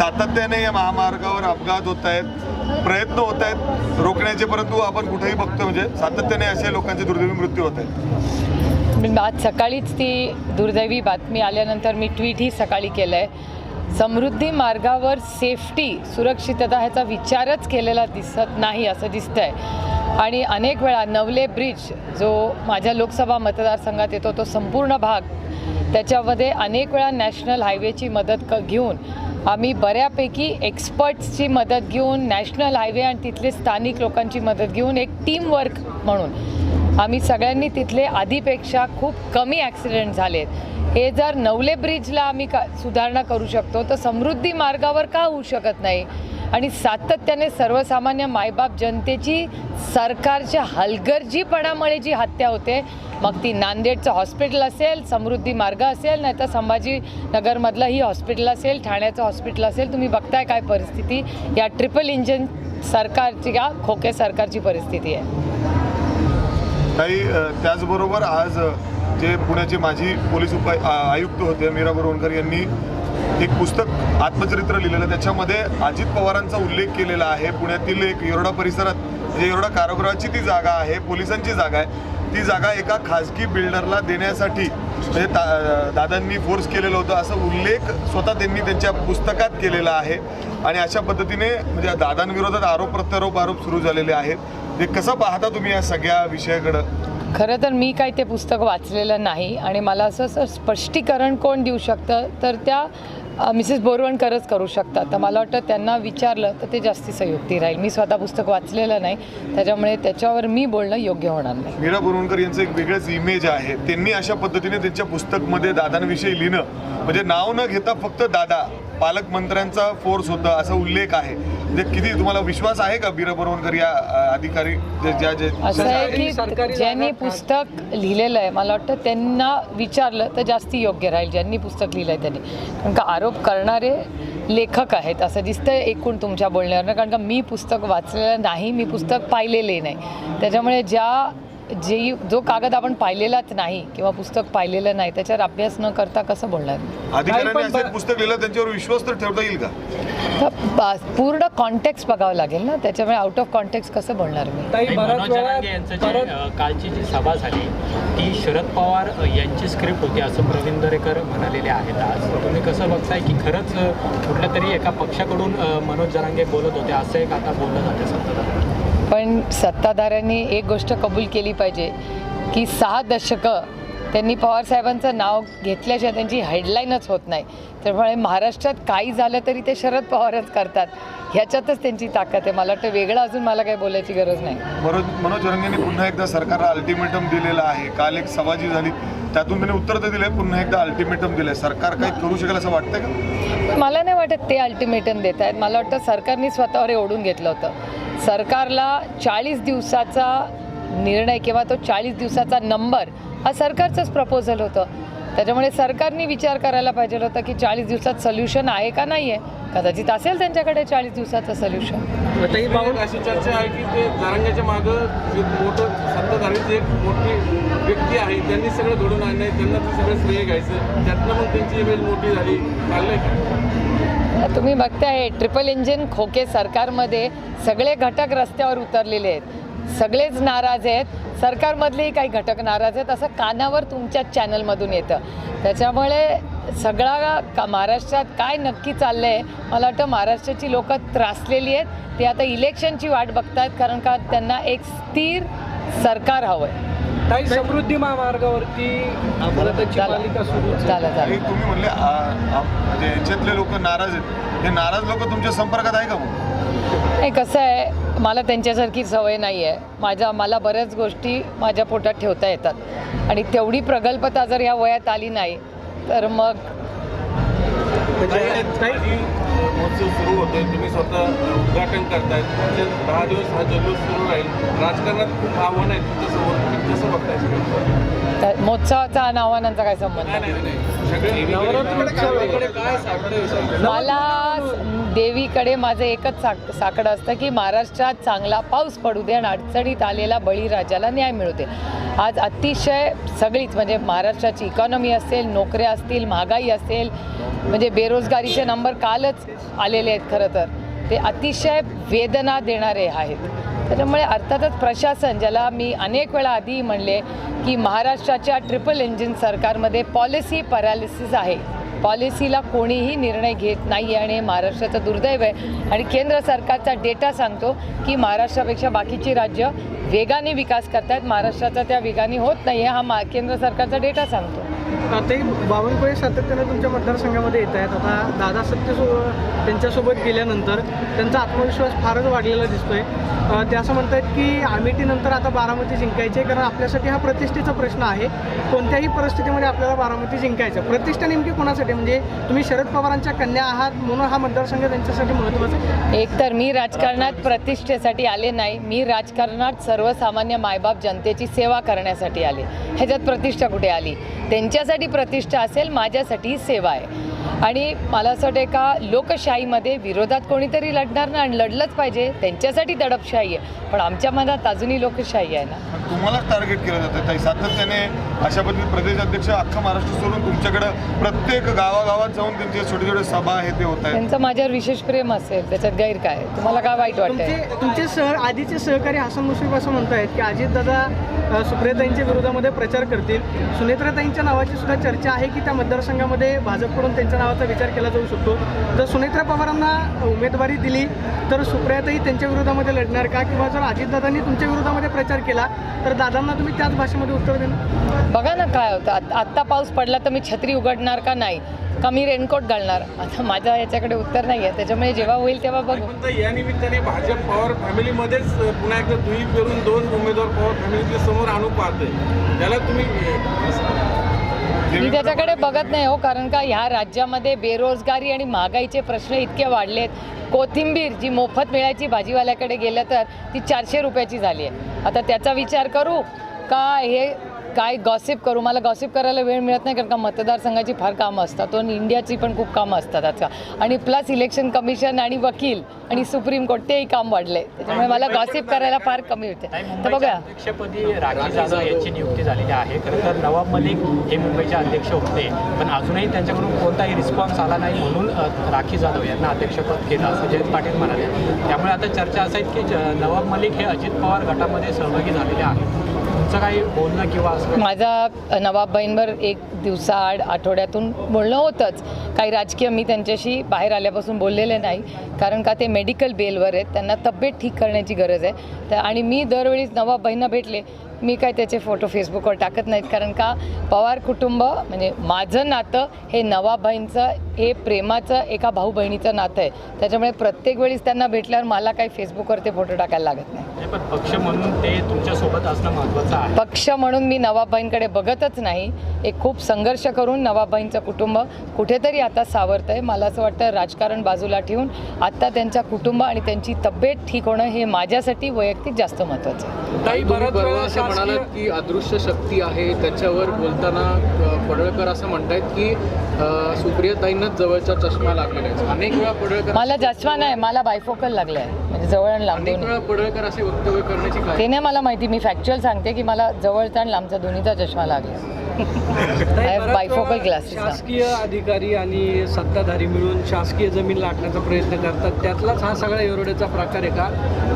सातत्याने या महामार्गावर अपघात होत आहेत, प्रयत्न होत आहेत रोखण्याचे, परंतु आपण कुठेही बघतो म्हणजे सातत्याने अशा लोकांचे दुर्दैवी मृत्यू होत आहेत. आज सकाळीच ती दुर्दैवी बातमी आल्यानंतर मी ट्विटही सकाळी केलं आहे. समृद्धी मार्गावर सेफ्टी, सुरक्षितता ह्याचा विचारच केलेला दिसत नाही असं दिसतं आहे. आणि अनेक वेळा नवले ब्रिज जो माझ्या लोकसभा मतदारसंघात येतो तो संपूर्ण भाग, त्याच्यामध्ये अनेक वेळा नॅशनल हायवेची मदत घेऊन आम्ही बऱ्यापैकी एक्सपर्ट्सची मदत घेऊन नॅशनल हायवे आणि तिथले स्थानिक लोकांची मदत घेऊन एक टीमवर्क म्हणून आम्ही सगळ्यांनी तिथले आधीपेक्षा खूप कमी ॲक्सिडेंट झालेत. हे जर नवले ब्रिजला आम्ही सुधारणा करू शकतो तर समृद्धी मार्गावर का होऊ शकत नाही. आणि सातत्याने सर्वसामान्य मायबाप जनतेची सरकारच्या हलगर्जीपणामुळे जी हत्या होते, मग ती नांदेडचं हॉस्पिटल असेल, समृद्धी मार्ग असेल, नाही तर संभाजीनगरमधलंही हॉस्पिटल असेल, ठाण्याचं हॉस्पिटल असेल, तुम्ही बघताय काय परिस्थिती या ट्रिपल इंजिन सरकारची या खोके सरकारची परिस्थिती आहे. काही त्याचबरोबर आज जे पुण्याचे माजी पोलीस आयुक्त होते मीरा बोरवणकर यांनी एक पुस्तक आत्मचरित्र लिहिलेलं, त्याच्यामध्ये अजित पवारांचा उल्लेख केलेला आहे. पुण्यातील एक येरवडा परिसरात म्हणजे येरवडा कारागृहाची ती जागा आहे, पोलिसांची जागा आहे, ती जागा एका खाजगी बिल्डरला देण्यासाठी म्हणजे दादांनी फोर्स केलेलं होतं असं उल्लेख स्वतः त्यांनी त्यांच्या पुस्तकात केलेला आहे. आणि अशा पद्धतीने म्हणजे दादांविरोधात आरोप प्रत्यारोप सुरू झालेले आहेत. ते कसं पाहता तुम्ही या सगळ्या विषयाकडं? खरं तर मी काही ते पुस्तक वाचलेलं नाही आणि मला असं स्पष्टीकरण कोण देऊ शकतं तर त्या मिसेस बोरवणकरच करू शकतात. तर मला वाटतं त्यांना विचारलं तर ते जास्ती संयुक्ती राहील. मी स्वतः पुस्तक वाचलेलं नाही, त्याच्यामुळे त्याच्यावर मी बोलणं योग्य होणार नाही. मीरा बोरवणकर यांचं एक वेगळंच इमेज आहे. त्यांनी अशा पद्धतीने त्यांच्या पुस्तकमध्ये दादांविषयी लिहिणं म्हणजे नाव न घेता फक्त दादा, पालकमंत्र्यांचा फोर्स होता असा उल्लेख आहे. म्हणजे किती तुम्हाला विश्वास आहे का मीरा बोरवणकर या अधिकारी असं आहे की ज्यांनी पुस्तक लिहिलेलं आहे मला वाटतं त्यांना विचारलं तर जास्ती योग्य राहील ज्यांनी पुस्तक लिहिलं आहे त्यांनी. कारण का आरोप करणारे लेखक आहेत असं दिसतं एकूण तुमच्या बोलण्यावरनं. कारण का मी पुस्तक वाचलेलं नाही, मी पुस्तक पाहिलेले नाही, त्याच्यामुळे जो कागद आपण पाहिलेलाच नाही किंवा पुस्तक पाहिलेलं नाही त्याच्यावर अभ्यास न करता कसं बोलणार? अधिकाऱ्यांनी असं पुस्तक लिहिलं त्यांच्यावर विश्वास तर ठेवता येईल का? पूर्ण कॉन्टेक्स्ट बघावं लागेल ना, त्याच्यामुळे आउट ऑफ कॉन्टेक्स्ट कसं बोलणार मी? मनोज जरांगे यांचं जे कालची जी सभा झाली ती शरद पवार यांची स्क्रिप्ट होती असं प्रवीण दरेकर म्हणालेले आहेत. आज तुम्ही कसं बघताय की खरंच कुठल्या तरी एका पक्षाकडून मनोज जरांगे बोलत होते असं एक आता बोललं जाते सत्ताधाऱ्यांनी? पण सत्ताधाऱ्यांनी एक गोष्ट कबूल केली पाहिजे की 6 दशकं त्यांनी पवारसाहेबांचं नाव घेतल्याशिवाय त्यांची हेडलाईनच होत नाही. त्यामुळे महाराष्ट्रात काही झालं तरी ते शरद पवारच करतात, ह्याच्यातच त्यांची ताकद आहे. मला वाटतं वेगळं अजून मला काही बोलायची गरज नाही. मनोज जरांगेंनी पुन्हा एकदा सरकारला अल्टिमेटम दिलेलं आहे. काल एक सभा जी झाली त्यातून त्यांनी उत्तर तर दिलं, पुन्हा एकदा अल्टिमेटम दिलं. सरकार काही करू शकेल असं वाटतं का? मला नाही वाटत ते अल्टिमेटम देत आहेत. मला वाटतं सरकारने स्वतःवर ओढून घेतलं होतं. सरकारला 40 दिवसाचा निर्णय किंवा तो 40 दिवसाचा नंबर हा सरकारचंच प्रपोजल होतं. त्याच्यामुळे सरकारने विचार करायला पाहिजे होतं की 40 दिवसात सोल्युशन आहे का नाही आहे. कदाचित असेल त्यांच्याकडे 40 दिवसाचं सोल्युशन. अशी चर्चा आहे की ते जरांगेच्या मागं मोठं सत्ताधारीची एक मोठी व्यक्ती आहे, त्यांनी सगळं घडून आणलंय, त्यांना ते सगळं श्रेय घ्यायचं, त्यातनं मग त्यांची इमेज मोठी झाली. तुम्ही बघताय ट्रिपल इंजिन खोके सरकारमध्ये सगळे घटक रस्त्यावर उतरलेले आहेत, सगळेच नाराज आहेत, सरकारमधलेही काही घटक नाराज आहेत असं कानावर तुमच्या चॅनलमधून येतं. त्याच्यामुळे सगळा महाराष्ट्रात काय नक्की चाललं आहे मला वाटतं महाराष्ट्राची लोकं त्रासलेली आहेत. ते आता इलेक्शनची वाट बघतायत कारण का त्यांना एक स्थिर सरकार हवं आहे. काही समृद्धी महामार्गावरती अपघाताची मालिका सुरू झालं. तुम्ही म्हणले म्हणजे याच्यातले लोक नाराज आहेत, हे नाराज लोक तुमच्या संपर्कात आहे का? नाही, कसं आहे मला त्यांच्यासारखी सवय नाही आहे. मला बऱ्याच गोष्टी माझ्या पोटात ठेवता येतात आणि तेवढी प्रगल्भता जर ह्या वयात आली नाही तर मग महोत्सव सुरू होतोय, तुम्ही स्वतः उद्घाटन करतायत, 10 दिवस हा जल्लोष सुरू राहील. राजकारणात खूप आव्हान आहे तुमच्यासमोर, कसं बघताय? महोत्सवाचा आणि आव्हानांचा काय संबंध? नाही सगळे नवरात्रोत्सवाकडे काय साकडं मला देवीकडे माझं एकच साकडं असतं की महाराष्ट्रात चांगला पाऊस पडू दे आणि अडचणीत आलेला बळीराजाला न्याय मिळू दे. आज अतिशय सगळीच म्हणजे महाराष्ट्राची इकॉनॉमी असेल, नोकऱ्या असतील, महागाई असेल, म्हणजे बेरोजगारीचे नंबर कालच आलेले आहेत. खरं तर ते अतिशय वेदना देणारे आहेत. त्याच्यामुळे अर्थातच प्रशासन, ज्याला मी अनेक वेळा आधी म्हणले की महाराष्ट्राच्या ट्रिपल इंजिन सरकारमध्ये पॉलिसी पॅरालिसिस आहे. पॉलिसीला कोणीही निर्णय घेत नाही आहे आणि हे महाराष्ट्राचं दुर्दैव आहे. आणि केंद्र सरकारचा डेटा सांगतो की महाराष्ट्रापेक्षा बाकीची राज्य वेगाने विकास करत आहेत, महाराष्ट्राचा त्या वेगाने होत नाही आहे. हा केंद्र सरकारचा डेटा सांगतो. आताही बावनकुळे सातत्यानं तुमच्या मतदारसंघामध्ये येत आहेत. आता दादा त्यांच्यासोबत गेल्यानंतर त्यांचा आत्मविश्वास फारच वाढलेला दिसतोय. ते असं म्हणतात की अमेठीनंतर आता बारामती जिंकायचे, कारण आपल्यासाठी हा प्रतिष्ठेचा प्रश्न आहे. कोणत्याही परिस्थितीमध्ये आपल्याला बारामती जिंकायचं. प्रतिष्ठा नेमकी कोणासाठी? म्हणजे तुम्ही शरद पवारांच्या कन्या आहात म्हणून हा मतदारसंघ त्यांच्यासाठी महत्त्वाचा आहे. एकतर मी राजकारणात प्रतिष्ठेसाठी आले नाही, मी राजकारणात सर्वसामान्य मायबाप जनतेची सेवा करण्यासाठी आले. ह्याच्यात प्रतिष्ठा कुठे आली? त्यांच्यासाठी प्रतिष्ठा असेल, माझ्यासाठी सेवा आहे. आणि मला असं वाटतं का लोकशाहीमध्ये विरोधात कोणीतरी लढणार ना, आणि लढलंच पाहिजे. त्यांच्यासाठी दडपशाही आहे, पण आमच्या मनात अजूनही लोकशाही आहे ना. तुम्हालाच टार्गेट केलं जातं ताई सातत्याने. अशा पद्धतीने प्रदेशाध्यक्ष अख्खा महाराष्ट्र सोडून तुमच्याकडे प्रत्येक गावागावात जाऊन त्यांचे छोटे छोटे सभा आहे ते होत आहेत. त्यांचं माझ्यावर विशेष प्रेम असेल, त्याच्यात गैर काय? तुम्हाला काय वाईट वाटतंय? तुमचे आधीचे सहकारी हसन मुश्रीफ असं म्हणतायत की अजितदादा सुप्रियाताईंच्या विरोधामध्ये प्रचार करतील. सुनेत्राताईंच्या नावाची सुद्धा चर्चा आहे की त्या मतदारसंघामध्ये भाजपकडून त्यांच्या नावाचा विचार केला जाऊ शकतो. जर सुनेत्रा पवारांना उमेदवारी दिली तर सुप्रियाताई त्यांच्या विरोधामध्ये लढणार का? किंवा जर अजितदादांनी तुमच्या विरोधामध्ये प्रचार केला तर दादांना तुम्ही त्याच भाषेमध्ये उत्तर देणार? बघा ना काय होतं. आत्ता पाऊस पडला तर मी छत्री उघडणार का नाही, का मी रेनकोट घालणार? आता माझ्या याच्याकडे उत्तर नाही आहे. त्याच्यामुळे जेव्हा होईल तेव्हा बघू. पण या निमित्ताने भाजप पवार फॅमिलीमध्येच पुन्हा एकदा दुई पेरून 2 उमेदवार पवार फॅमिलीच्या समोर आणू पाहतोय. त्याला तुम्ही मी त्याच्याकडे बघत नाही हो, कारण का ह्या राज्यामध्ये बेरोजगारी आणि महागाईचे प्रश्न इतके वाढलेत. कोथिंबीर जी मोफत मिळायची भाजीवाल्याकडे गेलं तर ती 400 रुपयाची झाली आहे. आता त्याचा विचार करू का हे काय गॉसिप करू? मला गॉसिप करायला वेळ मिळत नाही, कारण का मतदारसंघाची फार कामं असतात आणि इंडियाची पण खूप कामं असतात आता. आणि प्लस इलेक्शन कमिशन आणि वकील आणि सुप्रीम कोर्ट तेही काम वाढले, त्याच्यामुळे मला गॉसिप करायला फार कमी होते. तर बघा, अध्यक्षपदी राखी जाधव यांची नियुक्ती झालेली आहे. खरं तर नवाब मलिक हे मुंबईचे अध्यक्ष होते, पण अजूनही त्यांच्याकडून कोणताही रिस्पॉन्स आला नाही, म्हणून राखी जाधव यांना अध्यक्षपद केलं असं जयंत पाटील म्हणाले. त्यामुळे आता चर्चा असं आहे की नवाब मलिक हे अजित पवार गटामध्ये सहभागी झालेले आहेत. तुमचं काही बोलणं किंवा असं? माझा नवाबबाईंवर एक दिवसाआड आठवड्यातून बोलणं होतंच. काही राजकीय मी त्यांच्याशी बाहेर आल्यापासून बोललेले नाही, कारण का ते मेडिकल बेलवर आहेत, त्यांना तब्येत ठीक करण्याची गरज आहे. आणि मी दरवेळीच नवाबबाईंना भेटले, मी काय त्याचे फोटो फेसबुकवर टाकत नाहीत, कारण का पवार कुटुंब म्हणजे माझं नातं हे नवाबबाईंचं हे प्रेमाचं एका भाऊ बहिणीचं नातं आहे. त्याच्यामुळे प्रत्येक वेळीच त्यांना भेटल्यावर मला काही फेसबुकवर ते फोटो टाकायला लागत नाही. पण पक्ष म्हणून ते तुमच्यासोबत असणं महत्त्वाचं आहे. पक्ष म्हणून मी नवाबबाईंकडे बघतच नाही. एक खूप संघर्ष करून नवाबबाईंचं कुटुंब कुठेतरी आता सावरतं आहे. मला असं वाटतं राजकारण बाजूला ठेवून आता त्यांचं कुटुंब आणि त्यांची तब्येत ठीक होणं हे माझ्यासाठी वैयक्तिक जास्त महत्त्वाचं आहे. काही बऱ्याच वेळा असं म्हणालात की अदृश्य शक्ती आहे, त्याच्यावर बोलताना पडळकर असं म्हणतायत की सुप्रियाताईंनाच जवळचा चष्मा लागलेला आहे. अनेक वेळा पडळकर, मला चष्मा नाही, मला बायफोकल लागलं आहे, म्हणजे जवळ आणि लांब अनेक दोन्ही. वेळा पडळकर असे वक्तव्य करण्याची काय? ते नाही मला माहिती, मी फॅक्च्युअल सांगते की मला जवळचा आणि लांबचा दोन्हीचा चष्मा लागला. I have bifocal glasses. शासकीय अधिकारी आणि सत्ताधारी मिळून शासकीय जमीन लाटण्याचा प्रयत्न करतात. त्यातलाच हा सगळा एरोड्याचा प्रकार आहे का,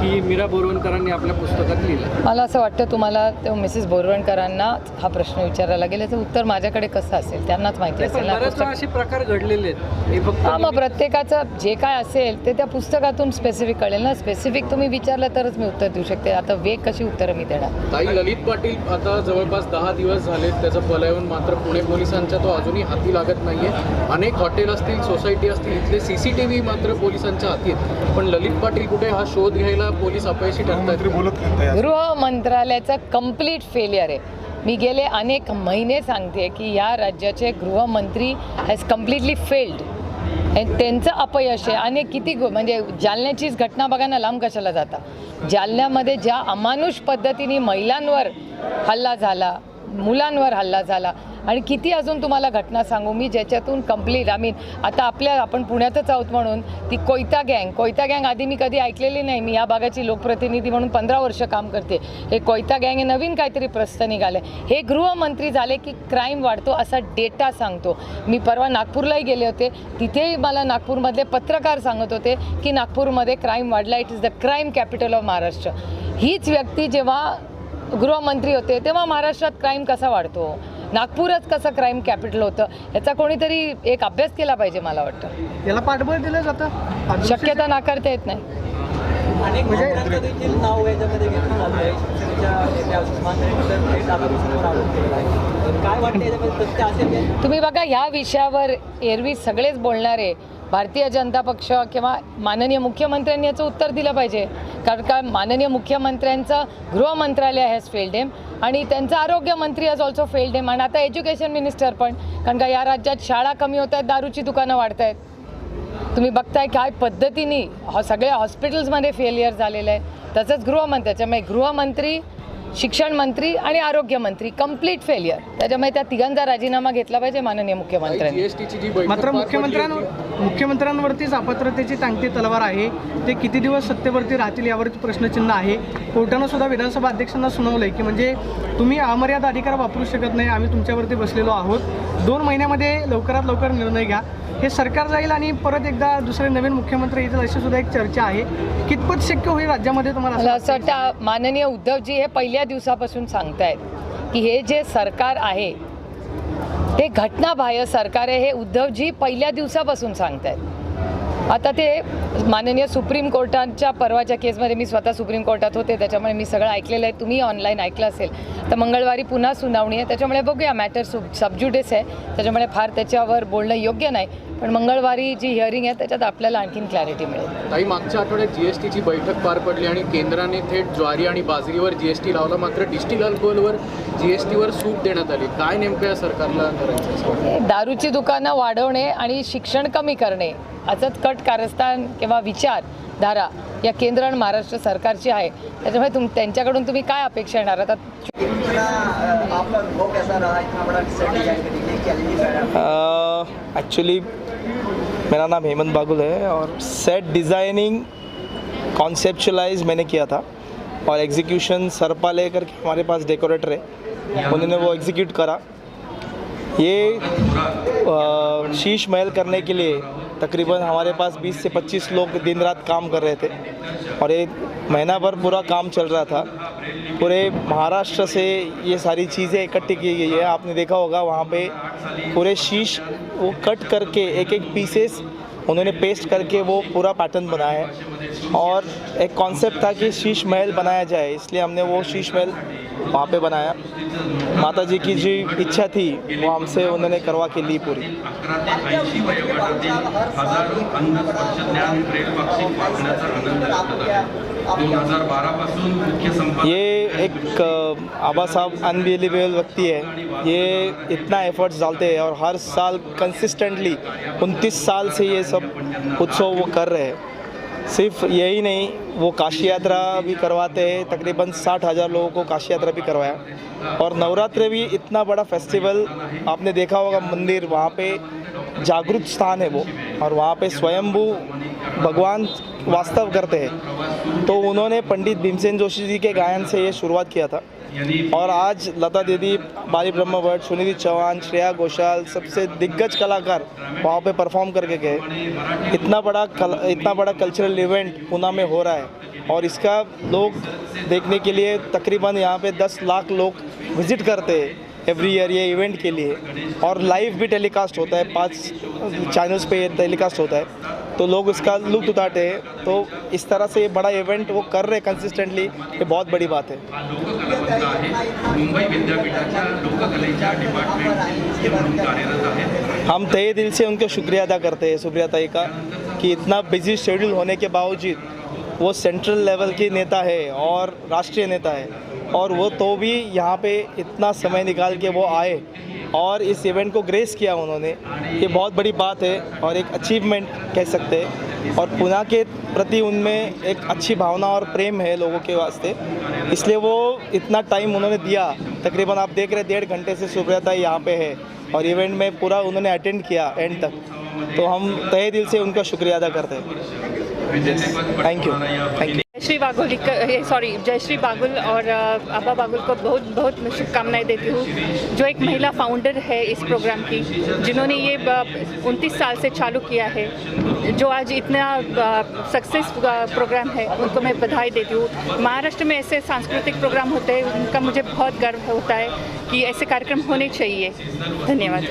की मीरा बोरवणकरांनी आपल्या पुस्तकात लिहिलं? मला असं वाटतं तुम्हाला ते मिसेस बोरवणकरांना हा प्रश्न विचारायला गेले तर उत्तर माझ्याकडे कसं असेल, त्यांनाच माहिती असेल ना. बऱ्याच वेळा असे प्रकार घडलेले आहेत. हे फक्त हां, मग प्रत्येकाचं जे काय असेल ते त्या पुस्तकातून स्पेसिफिक कळेल ना. स्पेसिफिक तुम्ही विचारलं तरच मी उत्तर देऊ शकते. आता वेग कशी उत्तरं मी देणार? ताई, ललित पाटील आता जवळपास 10 दिवस झालेत त्याचं पलायन, मात्र पुणे पोलिसांच्या तो अजूनही हाती लागत नाहीये. अनेक हॉटेल असतील, सोसायटी असतील, इथले CCTV मात्र पोलिसांच्या हाती आहेत. पण ललित पाटील कुठे, हा शोध घ्यायला पोलीस अपयशी ठरतात. बोलत नाही. गृह मंत्रालयाचं कम्प्लीट फेलियर आहे. मी गेले अनेक महिने सांगते की या राज्याचे गृहमंत्री हॅज कम्प्लिटली फेल्ड. त्यांचं अपयश आहे. आणि किती म्हणजे जालन्याचीच घटना बघा ना, लांब कशाला जाता. जालन्यामध्ये ज्या अमानुष पद्धतीने महिलांवर हल्ला झाला, मुलांवर हल्ला झाला आणि किती अजून तुम्हाला घटना सांगू मी ज्याच्यातून कंप्लीट आता आपण पुण्यातच आहोत म्हणून ती कोयता गँग आधी मी कधी ऐकलेली नाही. मी या भागाची लोकप्रतिनिधी म्हणून 15 वर्ष काम करते. हे कोयता गँग हे नवीन काहीतरी प्रश्न निघाले. हे गृहमंत्री झाले की क्राईम वाढतो असा डेटा सांगतो. मी परवा नागपूरलाही गेले होते, तिथेही मला नागपूरमधले पत्रकार सांगत होते की नागपूरमध्ये क्राईम वाढला. It is the crime capital of Maharashtra. हीच व्यक्ती जेव्हा गृहमंत्री होते तेव्हा महाराष्ट्रात क्राईम कसा वाढतो, नागपूरच कसं क्राईम कॅपिटल होतं, याचा कोणीतरी एक अभ्यास केला पाहिजे मला वाटतं. याला पाठबळ दिलं जातं, शक्यता नाकारता येत नाही. म्हणजे देखील नाव याच्यामध्ये घेतलं चालू आहे. शिवसेनेच्या आरोप केलेला आहे. काय वाटतं याच्यामध्ये तथ्य असेल का? तुम्ही बघा ह्या विषयावर एरवी सगळेच बोलणारे भारतीय जनता पक्ष किंवा माननीय मुख्यमंत्र्यांनी याचं उत्तर दिलं पाहिजे. कारण का माननीय मुख्यमंत्र्यांचं गृह मंत्रालय हॅज फेल्ड हिम आणि त्यांचा आरोग्य मंत्री हॅज ऑल्सो फेल्ड हिम आणि आता एज्युकेशन मिनिस्टर पण. कारण का या राज्यात शाळा कमी होत आहेत, दारूची दुकानं वाढत आहेत. तुम्ही बघताय काय पद्धतीने सगळ्या हॉस्पिटल्समध्ये फेलियर झालेलं आहे. तसंच गृहमंत्री, त्याच्यामुळे गृहमंत्री, शिक्षण मंत्री आणि आरोग्य मंत्री कंप्लीट फेलियर. त्याच्यामुळे त्या तिघांचा राजीनामा घेतला पाहिजे माननीय मुख्यमंत्र्यांनी. जीएसटीची जी बैठक मात्र पार पडली होती, मुख्यमंत्र्यांवरतीच अपात्रतेची टांगती तलवार आहे. ते किती दिवस सत्तेवरती राहतील यावरच प्रश्नचिन्ह आहे. कोर्टानं सुद्धा विधानसभा अध्यक्षांना सुनावलं आहे की म्हणजे तुम्ही अमर्याद अधिकार वापरू शकत नाही, आम्ही तुमच्यावरती बसलेलो आहोत. 2 महिन्यामध्ये लवकरात लवकर निर्णय घ्या. हे सरकार जाईल आणि परत एकदा दुसरे नवीन मुख्यमंत्री येतील अशी सुद्धा एक चर्चा आहे. कितपत शक्य होईल राज्यामध्ये तुम्हाला मला असं वाटतं माननीय उद्धवजी हे पहिल्या दिवसापासून सांगतायत की हे जे सरकार आहे ते घटनाबाह्य सरकार आहे. हे उद्धवजी पहिल्या दिवसापासून सांगतायत. आता ते माननीय सुप्रीम कोर्टाच्या परवाच्या केसमध्ये मी स्वतः सुप्रीम कोर्टात होते, त्याच्यामुळे मी सगळं ऐकलेलं आहे. तुम्ही ऑनलाईन ऐकलं असेल. तर मंगळवारी पुन्हा सुनावणी आहे, त्याच्यामुळे बघूया. मॅटर सबज्युडिस आहे, त्याच्यामुळे फार त्याच्यावर बोलणं योग्य नाही. पण मंगळवारी जी हिअरिंग आहे त्याच्यात आपल्याला आणखीन क्लॅरिटी मिळेल. ताई, मागच्या आठवड्यात जीएसटीची बैठक पार पडली आणि केंद्राने थेट ज्वारी आणि बाजरीवर जीएसटी लावला, मात्र डिस्टिल अल्कोहोलवर जीएसटीवर सूट देण्यात आली. काय नेमकं या सरकारला करायचं? दारूची दुकानं वाढवणे आणि शिक्षण कमी करणे असंच कट कारस्थान किंवा विचारधारा या केंद्र आणि महाराष्ट्र सरकारची आहे. त्याच्यामुळे त्यांच्याकडून तुम्ही काय अपेक्षा येणार? आता आपका अनुभव कैसा रहा? इतना बड़ा सेट डिजाइन करने के लिए एक्चुअली मेरा नाम हेमंत बागुल है और सेट डिज़ाइनिंग कॉन्सेप्चुलाइज मैंने किया था और एग्जीक्यूशन सरपा लेकर के हमारे पास डेकोरेटर है, उन्होंने वो एग्जीक्यूट करा. ये शीश महल करने के लिए तकरीबन हमारे पास 20 से 25 लोग दिन रात काम कर रहे थे और एक महीना भर पूरा काम चल रहा था. पूरे महाराष्ट्र से ये सारी चीज़ें इकट्ठी की गई है. आपने देखा होगा वहाँ पे पूरे शीश वो कट करके एक एक पीसेस उन्होंने पेस्ट करके वो पूरा पैटर्न बनाया है और एक कॉन्सेप्ट था कि शीश महल बनाया जाए, इसलिए हमने वो शीश महल वहाँ पे बनाया. माता जी की जो इच्छा थी वो हमसे उन्होंने करवा के ली पूरी. ये एक आबा साहब अनबिलीवेबल व्यक्ति है. ये इतना एफर्ट्स डालते हैं और हर साल कंसिस्टेंटली 29 साल से ये सब उत्सव वो कर रहे हैं. सिर्फ यही नहीं, वो काशी यात्रा भी करवाते हैं. तकरीबन 60,000 लोगों को काशी यात्रा भी करवाया. और नवरात्रि भी इतना बड़ा फेस्टिवल, आपने देखा होगा मंदिर, वहाँ पे जागृत स्थान है वो, और वहाँ पे स्वयंभू भगवान वास्तव करते हैं. तो उन्होंने पंडित भीमसेन जोशी जी के गायन से ये शुरुआत किया था और आज लता दीदी, बाली ब्रह्म भट्ट, सुनिधि चौहान, श्रेया घोषाल, सबसे दिग्गज कलाकार वहाँ पे परफॉर्म करके गए. इतना बड़ा कल्चरल इवेंट पुणे में हो रहा है और इसका लोग देखने के लिए तकरीबन यहाँ पे 10 लाख लोग विज़िट करते हैं एवरी ईयर ये इवेंट के लिए. और लाइव भी टेलीकास्ट होता है, 5 चैनल्स पे टेलीकास्ट होता है, तो लोग इसका लुत्फ उठाते हैं. तो इस तरह से ये बड़ा इवेंट वो कर रहे कंसिस्टेंटली, ये बहुत बड़ी बात है. हम तहे दिल से उनका शुक्रिया अदा करते हैं सुप्रिया ताई का कि इतना बिजी शेड्यूल होने के बावजूद वो सेंट्रल लेवल की नेता है और राष्ट्रीय नेता है, और वो तो भी यहाँ पे इतना समय निकाल के वो आए और इस इवेंट को ग्रेस किया उन्होंने. ये बहुत बड़ी बात है और एक अचीवमेंट कह सकते हैं. और पुणे के प्रति उनमें एक अच्छी भावना और प्रेम है लोगों के वास्ते, इसलिए वो इतना टाइम उन्होंने दिया। तकरीबन आप देख रहे 1.5 घंटे से सुप्रिया यहाँ पे है और इवेंट में पूरा उन्होंने अटेंड किया एंड तक, तो हम तहे दिल से उनका शुक्रिया अदा करते हैं। Thank you. जयश्री बागुल जयश्री बागुल और आबा बागुल को बहुत बहुत शुभकामनाएं देती हूँ, जो एक महिला फाउंडर है इस प्रोग्राम की, जिन्होंने ये 29 साल से चालू किया है, जो आज इतना सक्सेस प्रोग्राम है, उनको मैं बधाई देती हूँ। महाराष्ट्र में ऐसे सांस्कृतिक प्रोग्राम होते हैं, उनका मुझे बहुत गर्व होता है कि ऐसे कार्यक्रम होने चाहिए। धन्यवाद।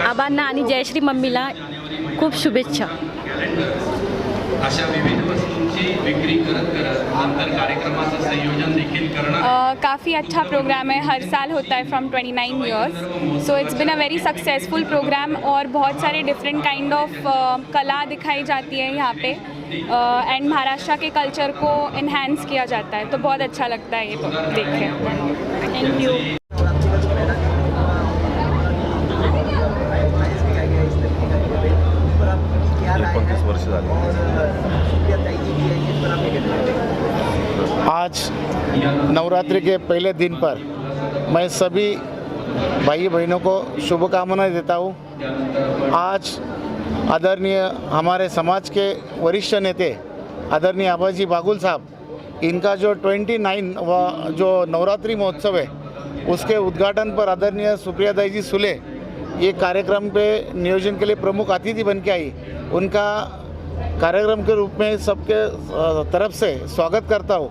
आबांना आणि जयश्री मम्मीला खूप शुभेच्छा। अशा विविध वस्तूंची विक्री करत नंतर कार्यक्रमाचं संयोजन देखील करणार। काफ़ी अच्छा प्रोग्राम है, हर साल होता है from 29 years, so it's been a very successful programme और बहुत सारे डिफरेंट काइंड ऑफ कला दिखाई जाती है यहाँ पे एंड महाराष्ट्र के कल्चर को इन्हांस किया जाता है, तो बहुत अच्छा लगता है ये देख के। Thank you. आज नवरात्रि के पहले दिन पर मैं सभी भाई बहनों को शुभकामनाएं देता हूँ। आज आदरणीय हमारे समाज के वरिष्ठ नेते आदरणीय आबाजी बागुल साहब, इनका जो 29 जो नवरात्रि महोत्सव है, उसके उद्घाटन पर आदरणीय सुप्रिया दाई जी सुले ये कार्यक्रम पे नियोजन के लिए प्रमुख अतिथि बन के आई। उनका कार्यक्रम के रूप में सबके तरफ से स्वागत करता हूँ।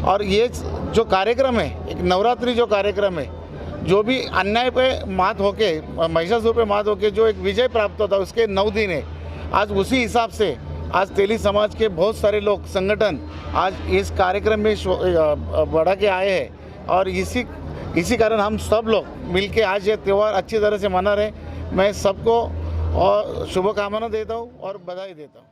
और ये जो कार्यक्रम है, एक नवरात्रि जो कार्यक्रम है, जो भी अन्याय पे मात होके, महिषासुर पे मात होके जो एक विजय प्राप्त होता है, उसके 9 दिन है। आज उसी हिसाब से आज तेली समाज के बहुत सारे लोग, संगठन आज इस कार्यक्रम में बढ़ा के आए हैं और इसी कारण हम सब लोग मिलके आज ये त्यौहार अच्छी तरह से मना रहे। मैं सबको और शुभकामना देता हूँ और बधाई देता हूँ।